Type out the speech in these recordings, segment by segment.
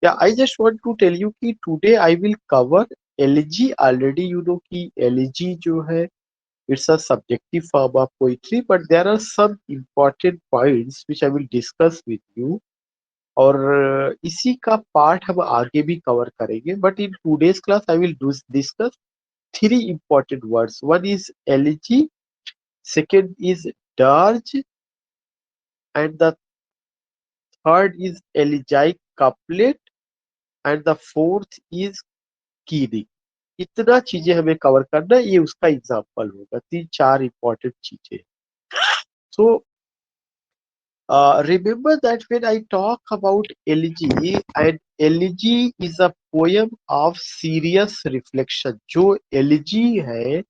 Yeah, I just want to tell you कि today I will cover elegy. Already you know कि elegy जो है it's a subjective form of poetry, but there are some important points which I will discuss with you. और इसी का part हम आगे भी कवर करेंगे, but in today's class I will discuss three important words. One is elegy, second is dirge, and the third is elegiac couplet, and the fourth is कीनिंग. इतना चीजें हमें कवर करना है, ये उसका एग्जाम्पल होगा. तीन चार इंपॉर्टेंट चीजें. So remember that when I talk about elegy, and elegy is a poem of serious reflection. जो elegy है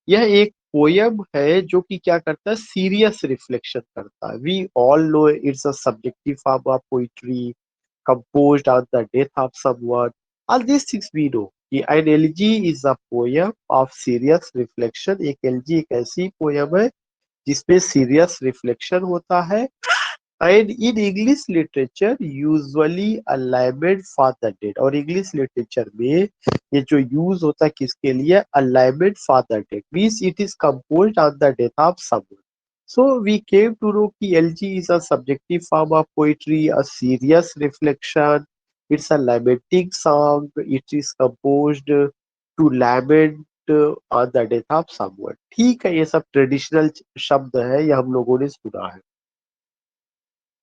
यह एक पोयम है जो कि क्या करता है, सीरियस रिफ्लेक्शन करता है. We all know it's a subjective form of poetry composed on the death of someone. All these things we know. कि an elegy is a poem of serious reflection. एक elegy एक ऐसी poem है जिसमें serious reflection होता है. And in English literature usually a lament for the dead. और English literature में ये जो use होता है किसके लिए, a lament for the dead means it is composed on the death of someone. So we came to know कि elegy is a subjective form of poetry, a serious reflection. It's a lamenting song. It is composed to lament on the death of someone. ठीक है, ये सब traditional शब्द है, ये हम लोगों ने सुना है.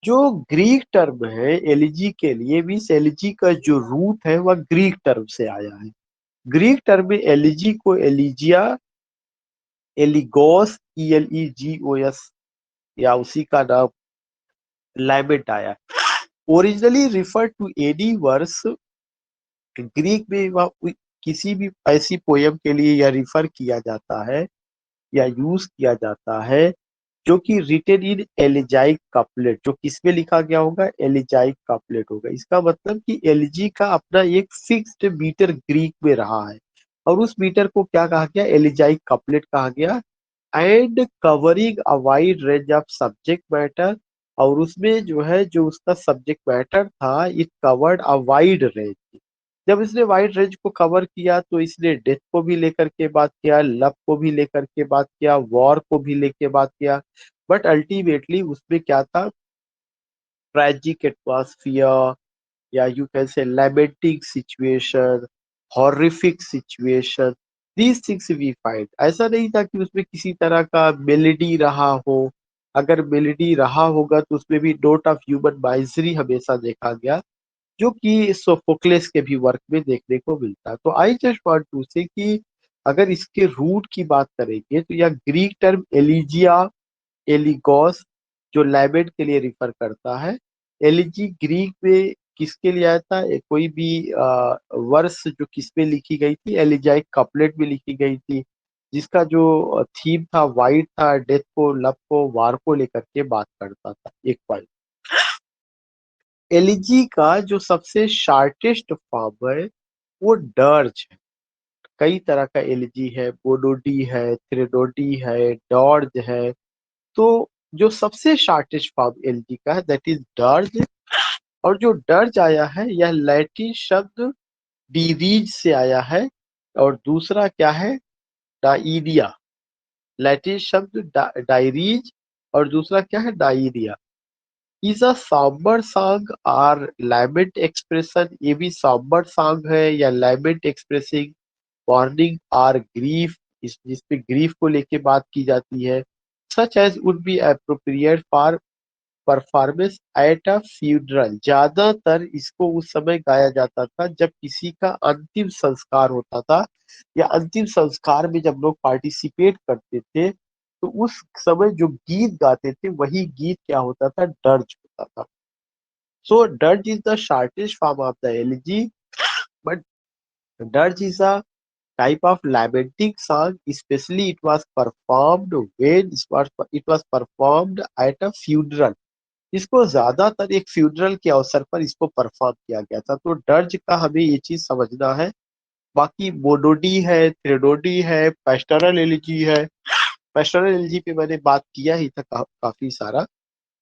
जो ग्रीक टर्म है एलिजी के लिए, मीन्स एलिजी का जो रूट है वह ग्रीक टर्म से आया है. ग्रीक टर्म में एलिजी को एलिजिया, एलिगोस, ELEGOS या उसी का नाम लैमेंट आया. Originally refer to any verse. Greek में वह किसी भी ऐसी पोयम के लिए यह रिफर किया जाता है या यूज किया जाता है जो कि रिटेन इन एलिजाइक कपलेट, जो किसमें लिखा गया होगा, एलिजाइक कपलेट होगा. इसका मतलब कि एलिजी का अपना एक फिक्स्ड मीटर ग्रीक में रहा है और उस मीटर को क्या कहा गया, एलिजाइक कपलेट कहा गया. And covering a wide range of subject matter. और उसमें जो है जो उसका सब्जेक्ट मैटर था, it covered a wide range. जब इसने वाइड रेंज को कवर किया तो इसने डेथ को भी लेकर के बात किया, लव को भी लेकर के बात किया, वॉर को भी लेके बात किया. बट अल्टीमेटली उसमें क्या था, ट्रेजिक एटमॉस्फियर या you can say lamenting situation, horrific situation, these things we find. ऐसा नहीं था कि उसमें किसी तरह का मेलेडी रहा हो. अगर मेलेडी रहा होगा तो उसमें भी नोट ऑफ ह्यूमन माइजरी हमेशा देखा गया, जो कि सोफोक्लेस के भी वर्क में देखने को मिलता है. तो आई जस्ट वांट टू से कि अगर इसके रूट की बात करेंगे तो यह ग्रीक टर्म एलिजिया, एलिगोस जो लैमेंट के लिए रिफर करता है. एलिजी ग्रीक में किसके लिए आया था, कोई भी वर्स जो किस पे लिखी गई थी, एलिजाइक कपलेट में लिखी गई थी, जिसका जो थीम था वाइड था, डेथ को, लव को, वार को लेकर के बात करता था. एक पॉइंट. एलिजी का जो सबसे शार्टेस्ट फॉर्म है वो डर्ज है. कई तरह का एलिजी है, बोडोडी है, थ्रेडोडी है, डॉर्ज है. तो जो सबसे शार्टेस्ट फॉर्म एलिजी का है दैट इज डर्ज. और जो डर्ज आया है यह लैटिन शब्द डीरीज से आया है. और दूसरा क्या है, डाइरिया. लैटिन शब्द डायरीज और दूसरा क्या है, diarrhea. Is a sombre song और लैमेंट एक्सप्रेशन. ये भी सॉम्बर सॉन्ग है या लैमेंट एक्सप्रेसिंग मॉर्निंग और ग्रीफ, इस जिसपे ग्रीफ को लेके बात की जाती है. Such as would be appropriate for performance at a funeral. ज्यादातर इसको उस समय गाया जाता था जब किसी का अंतिम संस्कार होता था, या अंतिम संस्कार में जब लोग पार्टिसिपेट करते थे तो उस समय जो गीत गाते थे वही गीत क्या होता था, दर्ज होता था. So dirge is the shortest form of the elegy. But dirge is a type of lamenting song, especially it was performed when it was performed at a funeral. इसको ज्यादातर एक फ्यूनरल के अवसर पर इसको परफॉर्म किया गया था. तो डर्ज का हमें ये चीज समझना है. बाकी मोडोडी है, थ्रेडोडी है, पेस्टोरल एलिजी है. पेस्टोरल एलिजी पे मैंने बात किया ही था काफी सारा.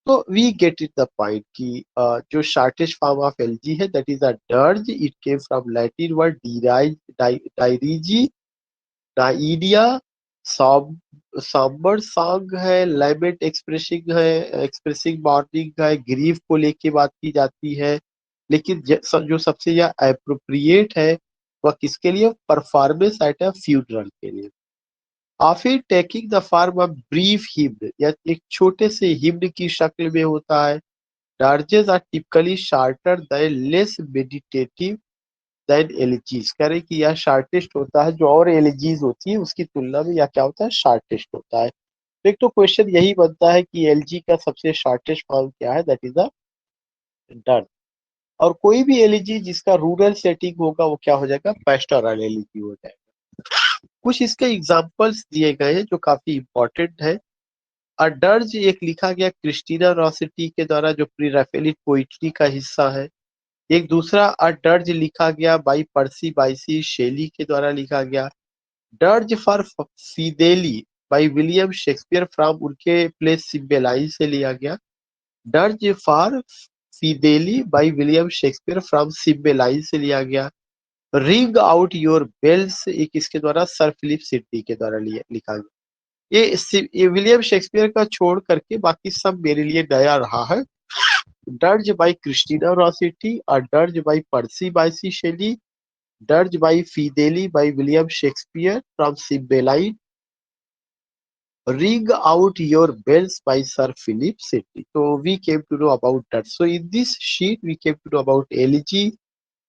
तो we get it the point कि जो शॉर्टेस्ट फॉर्म ऑफ एलजी है that is a dirge, it came from Latin word dirige, डाइडिया, सॉम्बर सॉन्ग है, लैमेंट एक्सप्रेसिंग है, एक्सप्रेसिंग मॉर्निंग है, ग्रीफ को लेके बात की जाती है। लेकिन जो सबसे ज्यादा अप्रोप्रिएट है वह किसके लिए? परफॉर्मेंस एट अ फ्यूनरल के लिए। Often taking the form of brief hymn, या एक छोटे से हिम्न की शक्ल में होता है। Dirges are typically shorter than, less meditative than elegies. कह रहे कि यह शार्टेस्ट होता है, जो और एलिजीज होती है उसकी तुलना में यह क्या होता है? शार्टेस्ट होता है। तो एक तो क्वेश्चन यही बनता है कि एलजी का सबसे शार्टेस्ट फॉर्म क्या है? That is the done. और कोई भी एलिजी जिसका रूरल सेटिंग होगा वो क्या हो जाएगा? पैस्टोरल एलिजी हो जाएगा। कुछ इसके एग्जांपल्स दिए गए हैं जो काफी इंपॉर्टेंट है। अडर्ज एक लिखा गया क्रिस्टीना रॉसिटी के द्वारा, जो प्री राफेलिक पोइट्री का हिस्सा है। एक दूसरा अडर्ज लिखा गया बाई पर्सी बाइसी शेली के द्वारा लिखा गया। Dirge for Fidele by William Shakespeare from उनके प्ले सिम्बेलाइन से लिया गया। Dirge for Fidele by William Shakespeare from Cymbeline से लिया गया। रिंग आउट योर बेल्स एक इसके द्वारा सर फिलिप सिडनी के द्वारा लिखा गया। ये विलियम शेक्सपियर का छोड़ करके बाकी सब मेरे लिए नया रहा है। डर्ज बाई क्रिस्टीना रॉसिटी और dirge by Percy Bysshe Shelley, dirge by Fidele by William Shakespeare from Cymbeline, ring out your bells by Sir Philip Sidney. So we came to know about that. So in this sheet we came to know about elegy,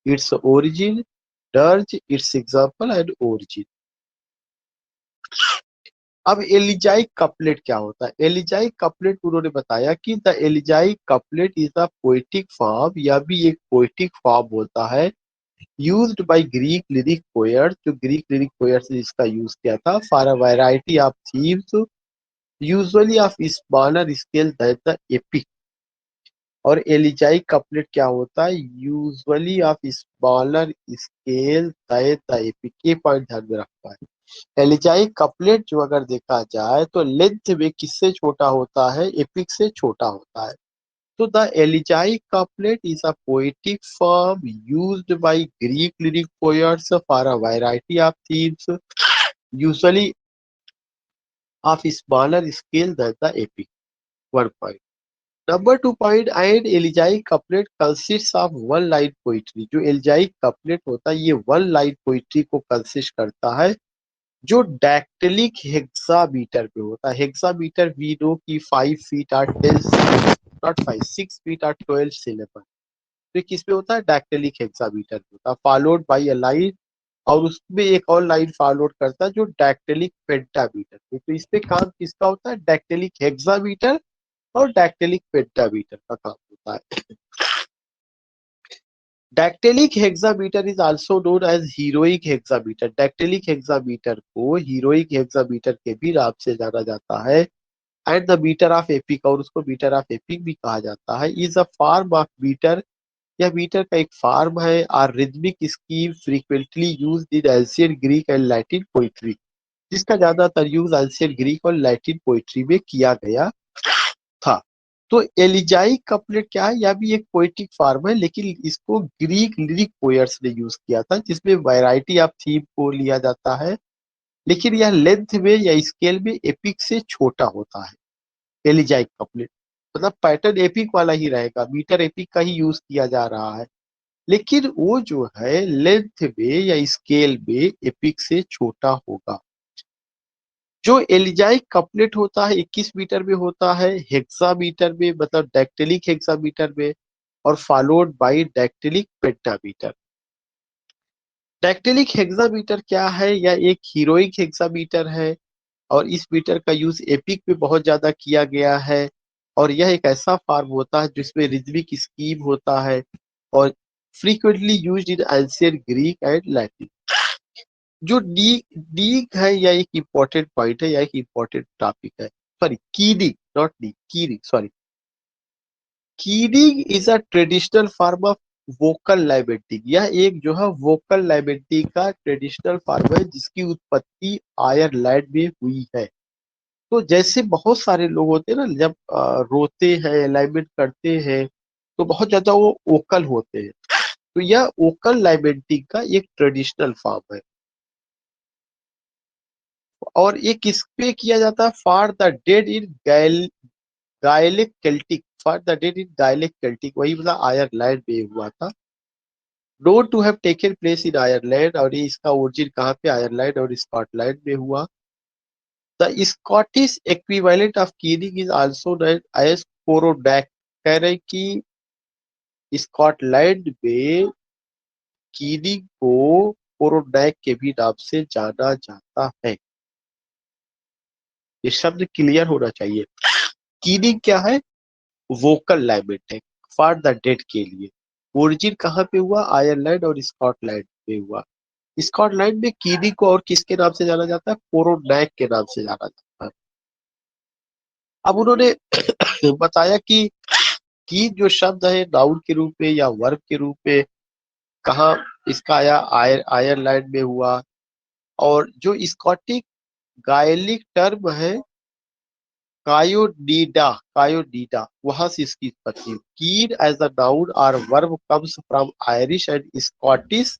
its origin, dirge, its example and origin. अब एलिजाइक couplet क्या होता है? एलिजाइक couplet उन्होंने बताया कि the elegiac couplet is a poetic form, या भी एक पोएटिक फॉर्म होता है used by Greek lyric poets, जो ग्रीक लिरिक पोएट्स ने इसका यूज किया था for a variety of themes, usually of smaller scale than the epic. और एलिजाइक कपलेट क्या होता है? Usually of smaller scale than the epic. ये पॉइंट ध्यान में रखना है। एलिजाइक कपलेट जो अगर देखा जाए तो लेंथ में किससे छोटा होता है? एपिक से छोटा होता है। तो the elegiac couplet is a poetic form used by Greek lyric poets for a variety of themes, usually of smaller scale than the epic. One point. Number two point, and elegiac couplet consist of one line poetry. जो elegiac couplet होता है ये one line poetry को consist करता है, जो डैक्टिलिक hexameter पे होता है। हेक्सामीटर वी नो की 5 फीट और 10, नॉट 5, 6 फीट और 12 सिलेबल। तो किस पे होता है? डैक्टिलिक हेक्सामीटर पे होता है, फॉलोड बाई अ लाइन, और उसमें एक और लाइन फॉलोड करता है जो डैक्टिलिक पेंटामीटर पे। तो इस पे काम किसका होता है? डैक्टिलिक हेक्सामीटर और डैक्टिलिक पेंटामीटर का काम होता है। Dactylic hexameter is also known as heroic hexameter. Dactylic hexameter को हीरोइक हेक्सामीटर के भी नाम से जाना जाता है। And the metre of epic, और उसको मीटर ऑफ एपिक भी कहा जाता है। Is a form of metre, यह मीटर का एक फॉर्म है। Or rhythmic scheme frequently used in ancient Greek and Latin poetry, जिसका ज्यादातर यूज एंशिएंट ग्रीक और लैटिन पोइट्री में किया गया था। तो एलिजाइक कपलेट क्या है? यह भी एक पोएटिक फॉर्म है, लेकिन इसको ग्रीक लिरिक पोएट्स ने यूज किया था, जिसमें वैरायटी ऑफ थीम को लिया जाता है। लेकिन यह लेंथ में या स्केल में एपिक से छोटा होता है। एलिजाइक कपलेट मतलब पैटर्न एपिक वाला ही रहेगा, मीटर एपिक का ही यूज किया जा रहा है, लेकिन वो जो है लेंथ में या स्केल में एपिक से छोटा होगा। जो एलिजाइक कपलेट होता है 21 मीटर में होता है, हेक्सामीटर में, मतलब डैक्टिलिक हेक्सामीटर में, और फॉलोड बाय डैक्टिलिक पेंटामीटर। डैक्टिलिक हेक्सामीटर क्या है? यह एक हीरोइक हेक्सामीटर है, और इस मीटर का यूज एपिक में बहुत ज्यादा किया गया है। और यह एक ऐसा फॉर्म होता है जिसमें रिदमिक स्कीम होता है, और frequently used in ancient Greek and Latin. जो डी डी है, यह एक इम्पोर्टेंट पॉइंट है, यह एक इम्पोर्टेंट टॉपिक है। Sorry, कीडिंग, not D, कीडिंग, sorry. कीडिंग is a traditional form of vocal lamenting. यह एक जो है वोकल लैमेंटिंग का ट्रेडिशनल फॉर्म है, जिसकी उत्पत्ति आयरलैंड में हुई है। तो जैसे बहुत सारे लोग होते हैं ना, जब रोते हैं, अलाइनमेंट करते हैं, तो बहुत ज्यादा वो वोकल होते हैं। तो यह वोकल लाइमेंटिंग का एक ट्रेडिशनल फॉर्म है, और ये किस पे किया जाता है? For the dead in Gaelic Celtic, for the dead in Gaelic Celtic, वही मतलब आयरलैंड में हुआ था। Known to have taken place in Ireland, और ये इसका ओरिजिन कहाँ पे? आयरलैंड और स्कॉटलैंड में हुआ। The Scottish equivalent of keening is also known as coronach. कह रहे हैं कि स्कॉटलैंड में कीनिंग को कोरोडैक के भी नाम से जाना जाता है। ये शब्द क्लियर होना चाहिए। कीनिंग क्या है? वोकल लैमेंट है फॉर द डेड के लिए। ओरिजिन कहाँ पे हुआ? आयरलैंड और स्कॉटलैंड में हुआ। स्कॉटलैंड में कीनिंग को और किसके नाम से जाना जाता है? कोरोनैक के नाम से जाना जाता है। अब उन्होंने बताया कि जो शब्द है नाउन के रूप में या वर्ब के रूप में कहाँ इसका आया? आयरलैंड में हुआ। और जो स्कॉटिक गायलिक टर्म है कायोडीडा, वहां से इसकी उत्पत्ति। कीड एज अ नाउन और verb comes from Irish and Scottish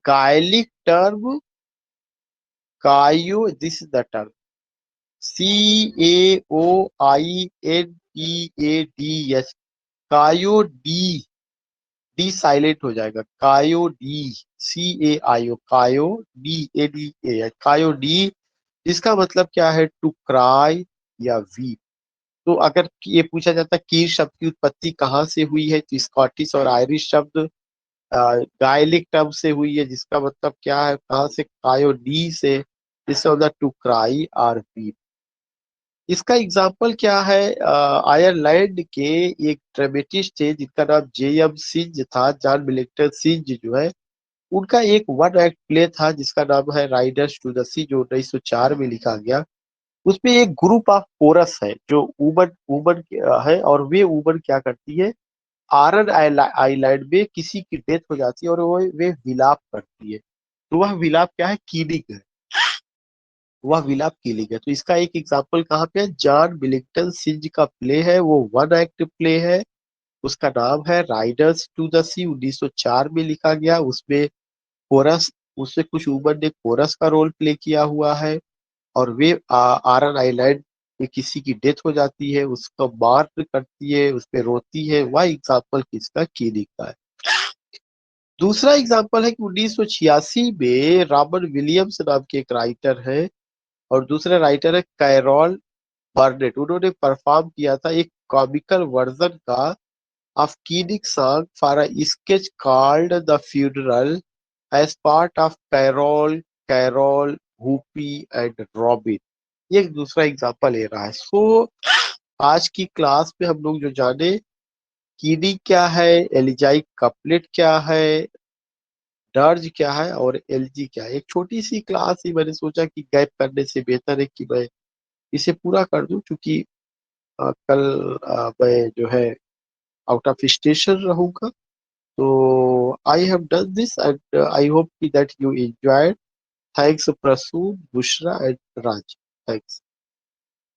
Gaelic term कायो, this is the term CAOINEADS, कायो डी, डी साइलेंट हो जाएगा, कायो डी, CAIO, कायो DADA, कायो डी। इसका मतलब क्या है? टू क्राई या वीप। तो अगर ये पूछा जाता है कीर शब्द की उत्पत्ति कहाँ से हुई है, तो स्कॉटिश और आयरिश शब्द गायलिक टर्म से हुई है, जिसका मतलब क्या है? कहाँ से? कायो डी से, जिससे होता टू क्राई और वीप। इसका एग्जाम्पल क्या है? आयरलैंड के एक ड्रामेटिस्ट थे जिनका नाम JM सिंज था, जॉन मिलिंगटन सिंज जो है, उनका एक वन एक्ट प्ले था जिसका नाम है राइडर्स टू द सी, जो 1904 में लिखा गया। उसमें एक ग्रुप ऑफ कोरस है जो वुमन वुमन है, और वे वुमन क्या करती है? आरन आइलैंड में किसी की डेथ हो जाती है और वो वे विलाप करती है। तो वह विलाप क्या है? कीनिंग है। वह विलाप कीनिंग है। तो इसका एक एग्जाम्पल कहाँ पे है? जॉन मिलिंगटन सिंज का प्ले है, वो वन एक्ट प्ले है। उसका नाम है राइडर्स टू द सी, 1904 में लिखा गया। उसमें कोरस, उससे कुछ वुमन ने कोरस का रोल प्ले किया हुआ है, और वे आरन आइलैंड में किसी की डेथ हो जाती है, उसको मार्क करती है, उस पे रोती है। वह एग्जाम्पल किसका? कीनिंग का है। दूसरा एग्जाम्पल है कि 1986 में रॉबर्ट विलियम्स नाम के एक राइटर है, और दूसरा राइटर है कैरोल बर्नेट। उन्होंने परफॉर्म किया था एक कॉमिकल वर्जन का of keening song for a sketch called the funeral as part of Carol Carol Whoopi and Robin. ये एक दूसरा एग्जाम्पल ले रहा है। आज की क्लास में हम लोग जो जाने कीनिंग क्या है, एलिजाइक कपलेट क्या है, डर्ज क्या है, और एलजी क्या है। एक छोटी सी क्लास ही मैंने सोचा कि गैप करने से बेहतर है कि मैं इसे पूरा कर दूं, क्योंकि कल मैं जो है आउट ऑफ स्टेशन रहूंगा। तो I have done this and I hope that you enjoyed. Thanks Prasoon, Bushra and Raj. Thanks.